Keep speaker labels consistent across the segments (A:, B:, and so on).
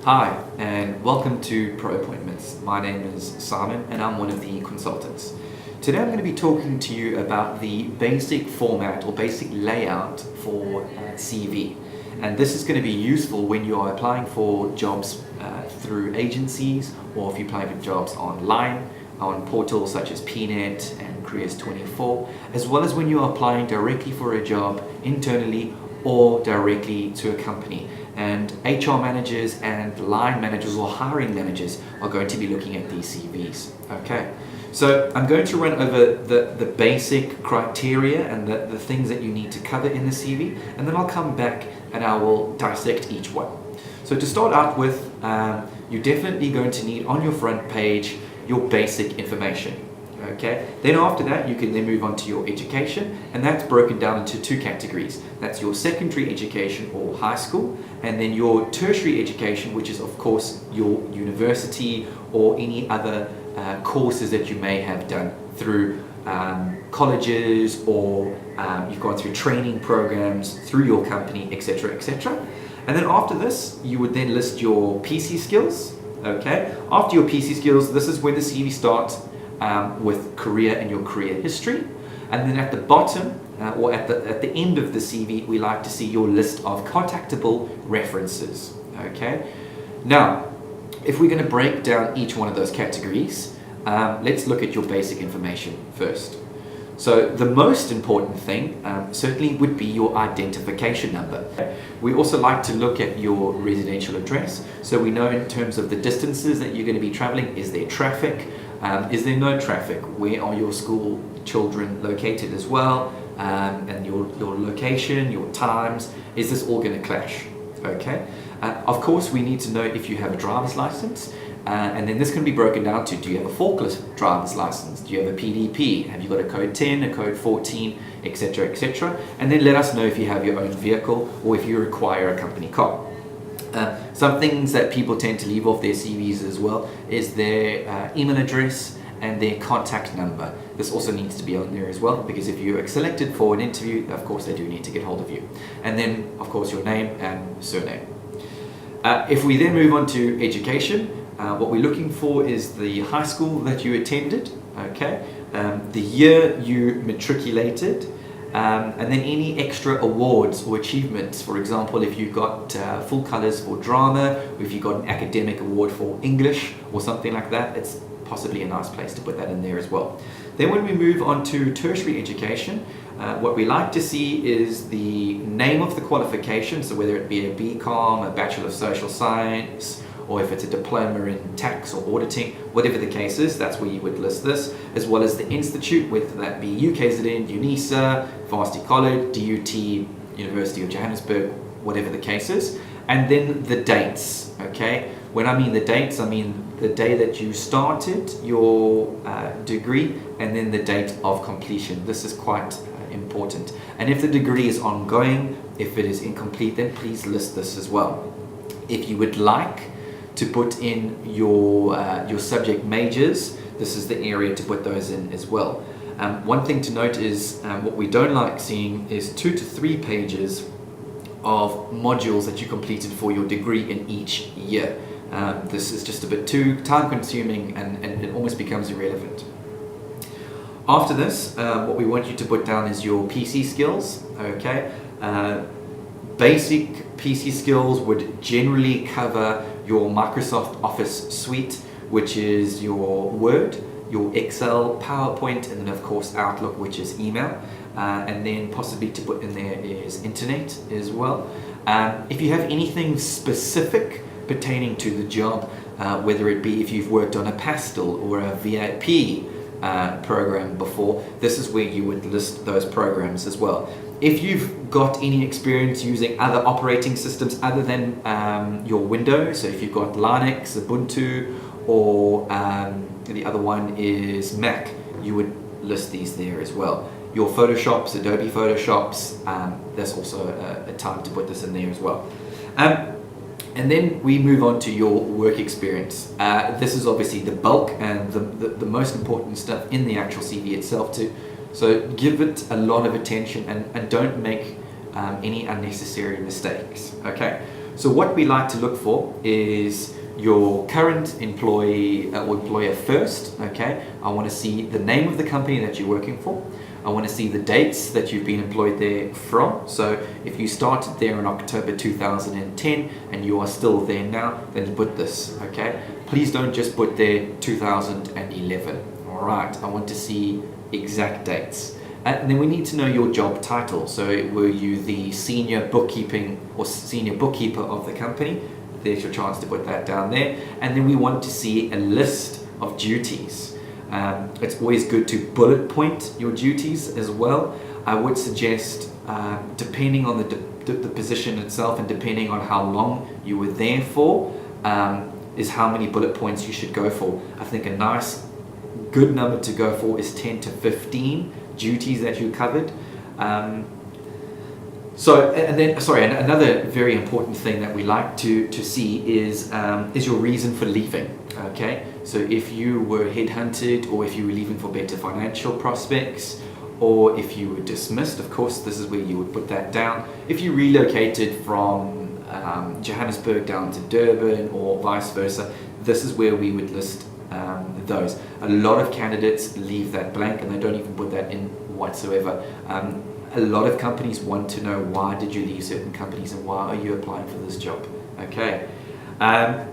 A: Hi, and welcome to Pro Appointments. My name is Simon, and I'm one of the consultants. Today I'm going to be talking to you about the basic format or basic layout for CV. And this is going to be useful when you are applying for jobs through agencies, or if you're applying for jobs online on portals such as PNet and Careers24, as well as when you are applying directly for a job internally or directly to a company. And HR managers and line managers or hiring managers are going to be looking at these CVs. Okay, so I'm going to run over the basic criteria and the things that you need to cover in the CV, and then I'll come back and I will dissect each one. So to start out with, you're definitely going to need on your front page your basic information. Okay. Then after that, you can then move on to your education, and that's broken down into two categories. That's your secondary education or high school, and then your tertiary education, which is of course your university or any other courses that you may have done through colleges, or you've gone through training programs through your company, etc., etc. And then after this, you would then list your PC skills. Okay. After your PC skills, this is where the CV starts. With career and your career history, and then at the bottom or at the end of the CV, we like to see your list of contactable references. Okay. Now, if we're going to break down each one of those categories, let's look at your basic information first. So the most important thing certainly would be your identification number. We also like to look at your residential address, so we know in terms of the distances that you're going to be traveling. Is there traffic? Is there no traffic? Where are your school children located as well? And your location, your times, is this all going to clash? Okay. Of course, we need to know if you have a driver's license, and then this can be broken down to: do you have a forklift driver's license? Do you have a PDP? Have you got a code 10, a code 14, etc., etc.? And then let us know if you have your own vehicle or if you require a company car. Some things that people tend to leave off their CVs as well is their email address and their contact number. This also needs to be on there as well, because if you are selected for an interview, of course they do need to get hold of you. And then, of course, your name and surname. If we then move on to education, what we're looking for is the high school that you attended, okay, the year you matriculated, and then any extra awards or achievements. For example, if you got full colours for drama, or if you got an academic award for English or something like that, it's possibly a nice place to put that in there as well. Then when we move on to tertiary education, what we like to see is the name of the qualification, so whether it be a BCom, a Bachelor of Social Science, or if it's a diploma in tax or auditing, whatever the case is, that's where you would list this, as well as the institute, whether that be UKZN, UNISA, Varsity College, DUT, University of Johannesburg, whatever the case is, and then the dates. Okay, when I mean the dates, I mean the day that you started your degree, and then the date of completion. This is quite important. And if the degree is ongoing, if it is incomplete, then please list this as well. If you would like to put in your subject majors, this is the area to put those in as well. One thing to note is what we don't like seeing is 2 to 3 pages of modules that you completed for your degree in each year. This is just a bit too time consuming, and it almost becomes irrelevant. After this, what we want you to put down is your PC skills. Okay. Basic PC skills would generally cover your Microsoft Office suite, which is your Word, your Excel, PowerPoint, and then of course Outlook, which is email. And then possibly to put in there is internet as well. If you have anything specific pertaining to the job, whether it be if you've worked on a Pastel or a VIP program before, this is where you would list those programs as well. If you've got any experience using other operating systems other than your Windows, so if you've got Linux, Ubuntu, or the other one is Mac, you would list these there as well. Your Photoshops, Adobe Photoshops, there's also a time to put this in there as well. And then we move on to your work experience. This is obviously the bulk and the most important stuff in the actual CV itself too. So give it a lot of attention and don't make any unnecessary mistakes. Okay, So what we like to look for is your current employee or employer first, okay? I want to see the name of the company that you're working for. I want to see the dates that you've been employed there from. So if you started there in October 2010 and you are still there now, then put this, okay? Please don't just put there 2011. All right, I want to see exact dates. And then we need to know your job title. So were you the senior bookkeeping or senior bookkeeper of the company? There's your chance to put that down there. And then we want to see a list of duties. It's always good to bullet point your duties as well. I would suggest, depending on the position itself and depending on how long you were there for, is how many bullet points you should go for. I think a nice good number to go for is 10 to 15 duties that you covered. Another very important thing that we like to see is your reason for leaving. Okay, so if you were headhunted, or if you were leaving for better financial prospects, or if you were dismissed, of course, this is where you would put that down. If you relocated from Johannesburg down to Durban, or vice versa, this is where we would list those. A lot of candidates leave that blank and they don't even put that in whatsoever. A lot of companies want to know, why did you leave certain companies and why are you applying for this job? Okay. And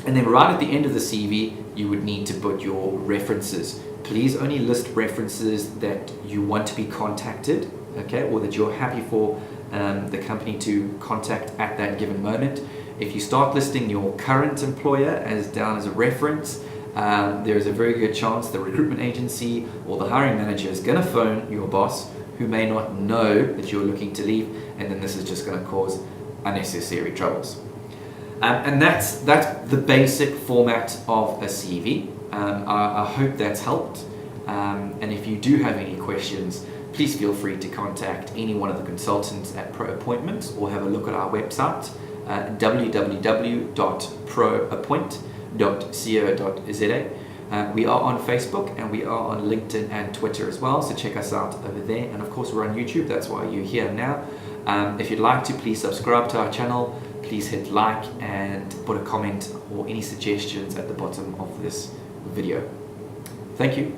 A: then right at the end of the CV, you would need to put your references. Please only list references that you want to be contacted, okay, or that you're happy for the company to contact at that given moment. If you start listing your current employer as down as a reference, there's a very good chance the recruitment agency or the hiring manager is going to phone your boss, who may not know that you're looking to leave, and then this is just going to cause unnecessary troubles. And that's the basic format of a CV. I hope that's helped. And if you do have any questions, please feel free to contact any one of the consultants at Pro Appointments, or have a look at our website, www.proappoint.co.za. We are on Facebook and we are on LinkedIn and Twitter as well, so check us out over there. And of course, we're on YouTube, that's why you're here now. If you'd like to, please subscribe to our channel. Please hit like and put a comment or any suggestions at the bottom of this video. Thank you.